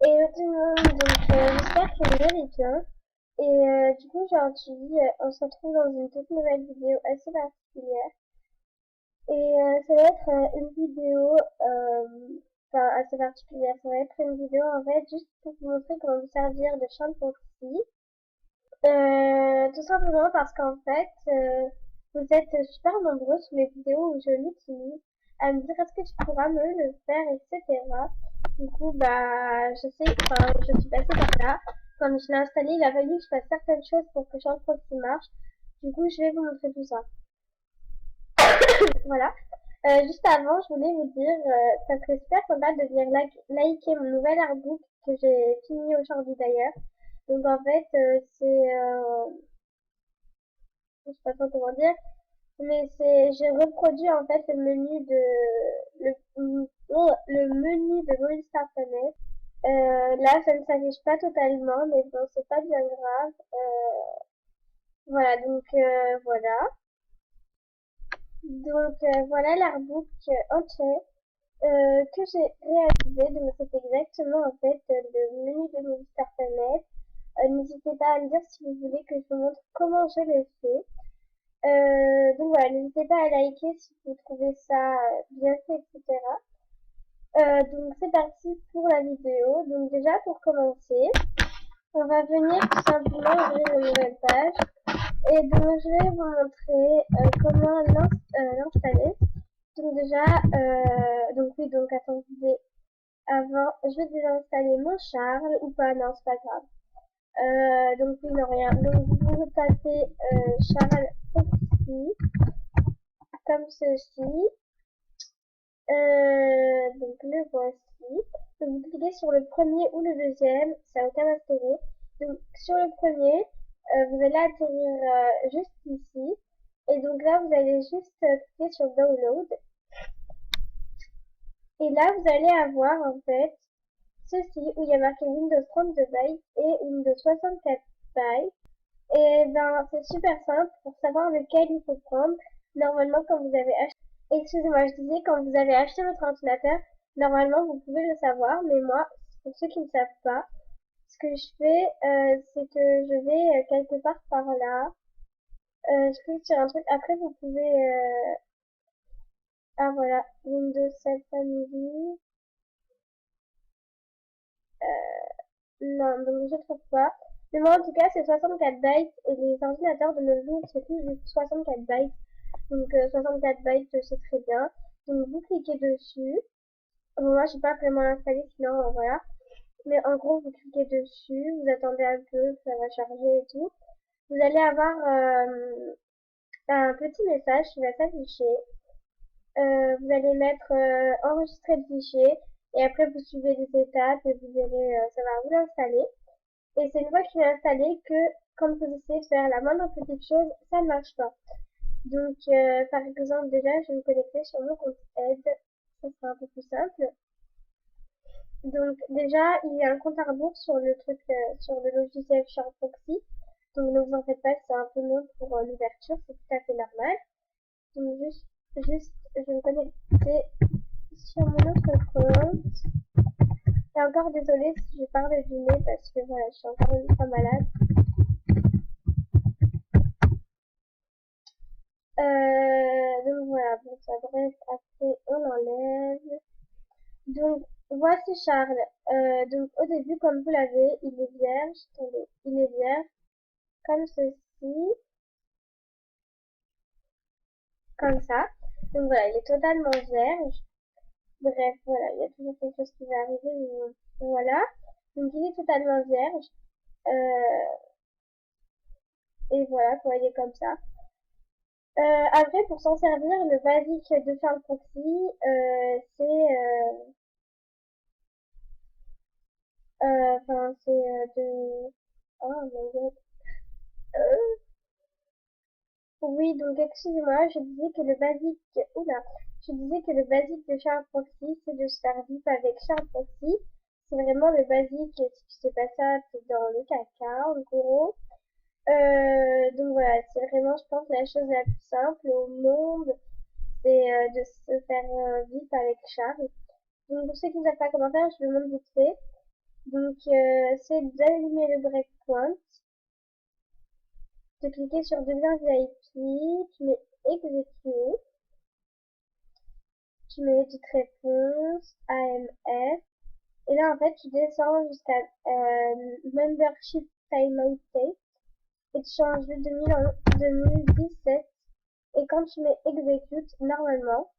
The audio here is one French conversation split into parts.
Et tout le monde, donc j'espère que vous allez bien. Et du coup, aujourd'hui, on se retrouve dans une toute nouvelle vidéo assez particulière. Et ça va être une vidéo, enfin assez particulière. Ça va être une vidéo en fait juste pour vous montrer comment vous servir de champ de proxy. Tout simplement parce qu'en fait, vous êtes super nombreux sous les vidéos où je l'utilise à me dire est-ce que tu pourras me le faire, etc. Du coup, bah, je sais, enfin, je suis passée par là. Comme je l'ai installé, il a fallu que je fasse certaines choses pour que Proxy marche. Du coup, je vais vous montrer tout ça. Voilà. Juste avant, je voulais vous dire, ça serait super sympa de venir liker mon nouvel artbook que j'ai fini aujourd'hui d'ailleurs. Donc en fait, je sais pas trop comment dire, mais j'ai reproduit en fait le menu de Movistar Planet. Là, ça ne s'affiche pas totalement, mais bon, c'est pas bien grave. Voilà, donc voilà. Donc voilà l'artbook entier que j'ai réalisé. Donc c'est exactement en fait le menu de Movistar Planet. N'hésitez pas à me dire si vous voulez que je vous montre comment je l'ai fait. Donc voilà, n'hésitez pas à liker si vous trouvez ça bien fait, etc. Donc c'est parti pour la vidéo. Donc déjà pour commencer, on va venir tout simplement ouvrir une nouvelle page. Et donc je vais vous montrer comment l'installer. Donc déjà, donc oui, donc attendez, avant, je vais désinstaller mon Charles ou pas, non c'est pas grave. Donc oui, non rien. Donc vous tapez Charles Foxy comme ceci. Donc le voici. Donc vous cliquez sur le premier ou le deuxième, ça n'a aucun intérêt. Donc sur le premier, vous allez atterrir juste ici. Et donc là, vous allez juste cliquer sur Download. Et là, vous allez avoir en fait ceci où il y a marqué Windows 32 bytes et Windows 64 bytes. Et ben c'est super simple pour savoir lequel il faut prendre. Normalement, quand vous avez acheté, excusez-moi, je disais quand vous avez acheté votre ordinateur, normalement vous pouvez le savoir, mais moi, pour ceux qui ne savent pas, ce que je fais, c'est que je vais quelque part par là, je clique sur un truc. Après, vous pouvez, ah voilà, Windows 7 Family. Non, donc je trouve pas. Mais moi, en tout cas, c'est 64 bytes et les ordinateurs de nos jours, c'est tout juste 64 bytes. Donc 64 bytes, c'est très bien. Donc vous cliquez dessus. Bon, moi, je n'ai pas vraiment installé, sinon voilà. Mais en gros, vous cliquez dessus, vous attendez un peu, ça va charger et tout. Vous allez avoir un petit message qui va s'afficher. Vous allez mettre enregistrer le fichier et après vous suivez les étapes et vous verrez, ça va vous l'installer. Et c'est une fois qu'il est installé que quand vous essayez de faire la moindre petite chose, ça ne marche pas. Donc, par exemple, déjà, je vais me connecter sur mon compte Aide. Ça sera un peu plus simple. Donc, déjà, il y a un compte à rebours sur le truc, sur le logiciel SharePoxy. Donc, ne vous en faites pas, c'est un peu long pour l'ouverture, c'est tout à fait normal. Donc, je vais me connecter sur mon autre compte. Et encore désolée si je parle du nez parce que voilà, je suis encore une fois malade. Donc voilà, bon, ça bref, après on enlève. Donc voici Charles. Donc au début, comme vous l'avez, il est vierge. Attendez, il est vierge comme ceci, comme ça. Donc voilà, il est totalement vierge. Bref, voilà, il y a toujours quelque chose qui va arriver. Mais voilà. Donc il est totalement vierge. Et voilà, quoi, il est comme ça. Après, pour s'en servir, le basique de Charles Proxy, c'est enfin, c'est de... Oh my god. Euh, oui, donc excusez-moi, je disais que le basique... Oula. Je disais que le basique de Charles Proxy, c'est de se faire vip avec Charles Proxy. C'est vraiment le basique, si tu sais pas ça, t'es dans le caca, en gros. Donc voilà, c'est vraiment, je pense, la chose la plus simple au monde, c'est de se faire vip avec Charles. Donc pour ceux qui ne savent pas comment faire, je le montre vite fait. Donc, c'est d'allumer le breakpoint, de cliquer sur deviens VIP, tu mets exécuter, tu mets édite réponse, AMF, et là, en fait, tu descends jusqu'à membership timeout date, et tu changes de 2000 en 2017, et quand tu mets execute, normalement,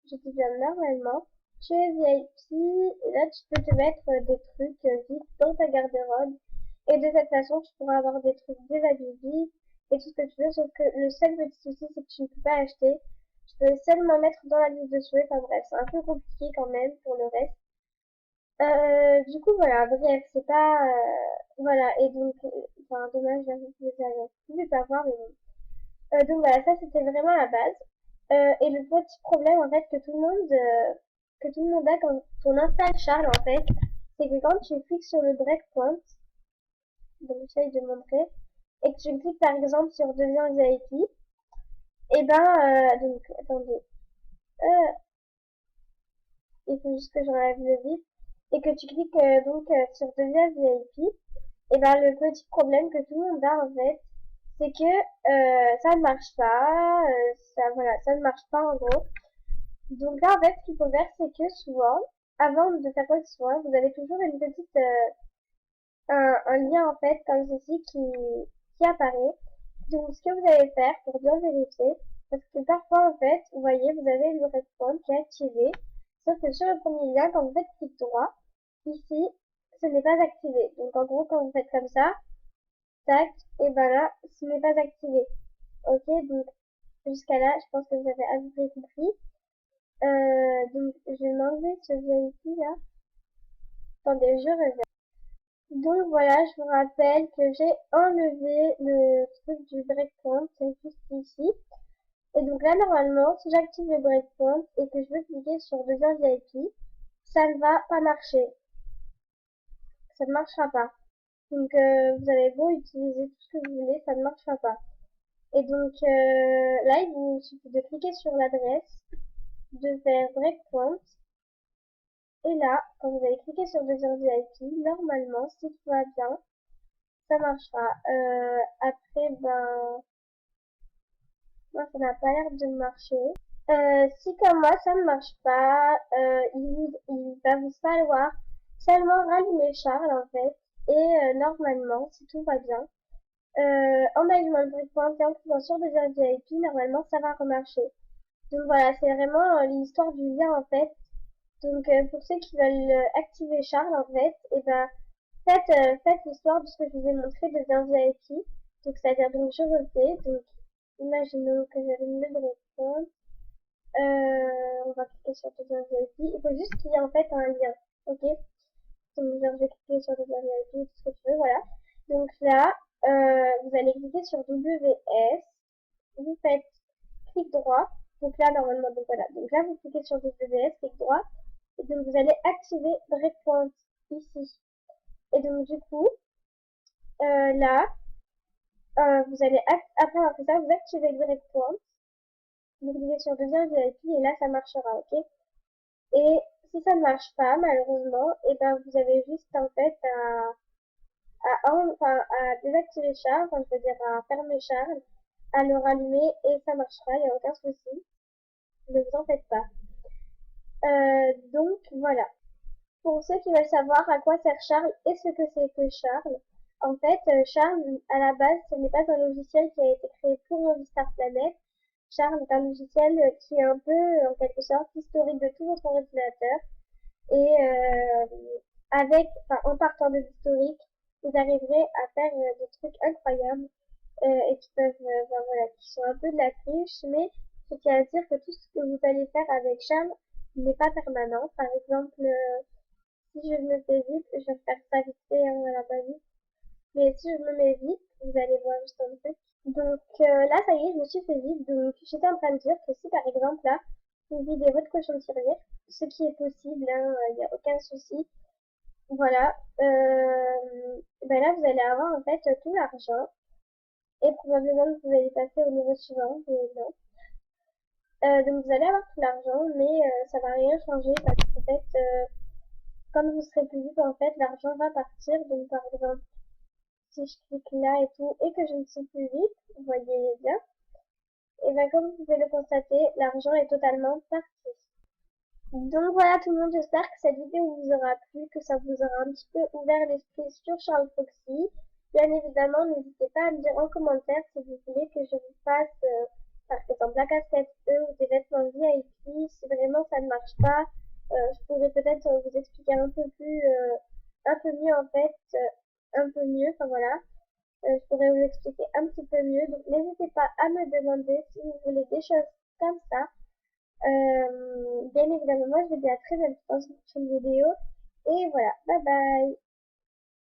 je dis bien normalement, tu es VIP, et là, tu peux te mettre des trucs vides dans ta garde-robe, et de cette façon, tu pourras avoir des trucs déshabillés et tout ce que tu veux, sauf que le seul petit souci, c'est que tu ne peux pas acheter. Tu peux seulement mettre dans la liste de souhaits. Enfin bref, c'est un peu compliqué quand même pour le reste. Du coup, voilà, bref, c'est pas... voilà, et donc, enfin, dommage, j'avais pu pas voir, mais bon. Donc voilà, ça c'était vraiment la base. Et le petit problème, en fait, que tout le monde a quand on installe Charles, en fait, c'est que quand tu cliques sur le breakpoint, donc j'essaye de montrer, et que tu cliques par exemple sur deviens VIP, et ben, donc, attendez, euh, il faut juste que j'enlève le vide, et que tu cliques sur deviens VIP, et ben le petit problème que tout le monde a en fait, c'est que ça ne marche pas, ça voilà, ça ne marche pas en gros. Donc là en fait, ce qu'il faut faire, c'est que souvent, avant de faire quoi que ce soit, vous avez toujours une petite un lien en fait comme ceci qui apparaît. Donc ce que vous allez faire pour bien vérifier, parce que parfois en fait, vous voyez, vous avez le breakpoint qui est activé, sauf que sur le premier lien, quand vous faites clic droit, ici, ce n'est pas activé. Donc en gros, quand vous faites comme ça, tac, et ben là, ce n'est pas activé. Ok, donc jusqu'à là, je pense que vous avez à peu près compris. Donc je vais m'enlever ce vérifie là. Attendez, je reviens. Donc voilà, je vous rappelle que j'ai enlevé le truc du breakpoint, c'est juste ici. Et donc là, normalement, si j'active le breakpoint et que je veux cliquer sur deviens VIP, ça ne va pas marcher. Ça ne marchera pas. Donc vous avez beau utiliser tout ce que vous voulez, ça ne marchera pas. Et donc là, il vous suffit de cliquer sur l'adresse, de faire breakpoint. Et là, quand vous allez cliquer sur deviens VIP, normalement, si tout va bien, ça marchera. Après, ben, moi, ça n'a pas l'air de marcher. Si comme moi, ça ne marche pas, il va vous falloir seulement rallumer Charles, en fait. Et normalement, si tout va bien, en allumant le breakpoint et en cliquant sur deviens VIP, normalement, ça va remarcher. Donc voilà, c'est vraiment l'histoire du lien, en fait. Donc pour ceux qui veulent activer Charles, en fait, et ben, faites l'histoire de ce que je vous ai montré de deviens VIP. Donc c'est-à-dire, donc je refais, donc imaginons que j'allume le breakpoint. On va cliquer sur deviens VIP. Il faut juste qu'il y ait en fait un lien. Ok? Donc genre, je vais cliquer sur deviens VIP, tout ce que tu veux, voilà. Donc là, vous allez cliquer sur WS. Vous faites clic droit. Donc là, normalement, donc voilà. Donc là, vous cliquez sur WS, clic droit. Et donc vous allez activer breakpoint ici. Et donc du coup, là, vous allez, après avoir fait ça, vous activez le breakpoint. Vous cliquez sur deviens VIP et là, ça marchera, ok? Et si ça ne marche pas, malheureusement, et ben vous avez juste en fait à désactiver Charles, enfin je veux dire à fermer Charles, à le rallumer et ça marchera, il n'y a aucun souci. Ne vous en faites pas. Donc voilà. Pour ceux qui veulent savoir à quoi sert Charles et ce que c'est que Charles, en fait, Charles, à la base, ce n'est pas un logiciel qui a été créé pour Movistar Planet. Charles est un logiciel qui est un peu, en quelque sorte, historique de tout votre ordinateur. Et en partant de l'historique, vous arriverez à faire des trucs incroyables et qui peuvent, ben voilà, qui sont un peu de la triche, mais je tiens à dire que tout ce que vous allez faire avec Charles n'est pas permanent. Par exemple, si je me fais vite, je vais faire ça vite fait à la base. Mais si je me mets vite, vous allez voir juste un truc. Donc là, ça y est, je me suis fait vite. Donc j'étais en train de dire que si par exemple là, vous videz votre cochon de tirelire, ce qui est possible, hein, il n'y a aucun souci. Voilà. Ben là, vous allez avoir en fait tout l'argent. Et probablement que vous allez passer au niveau suivant. Mais non. Donc vous allez avoir tout l'argent, mais ça va rien changer parce qu'en fait, quand vous serez plus libre, en fait, l'argent va partir. Donc, par exemple, si je clique là et tout, et que je ne suis plus libre, vous voyez bien, et bien comme vous pouvez le constater, l'argent est totalement parti. Donc voilà tout le monde, j'espère que cette vidéo vous aura plu, que ça vous aura un petit peu ouvert l'esprit sur Charles Foxy. Bien évidemment, n'hésitez pas à me dire en commentaire si vous voulez que je vous fasse, par exemple, la casquette E ou des vêtements VIP. Si vraiment ça ne marche pas, je pourrais peut-être vous expliquer un peu plus, un peu mieux en fait, un peu mieux, enfin voilà. Je pourrais vous expliquer un petit peu mieux. Donc n'hésitez pas à me demander si vous voulez des choses comme ça. Bien évidemment, moi je vous dis à très bientôt dans une prochaine vidéo. Et voilà, bye bye.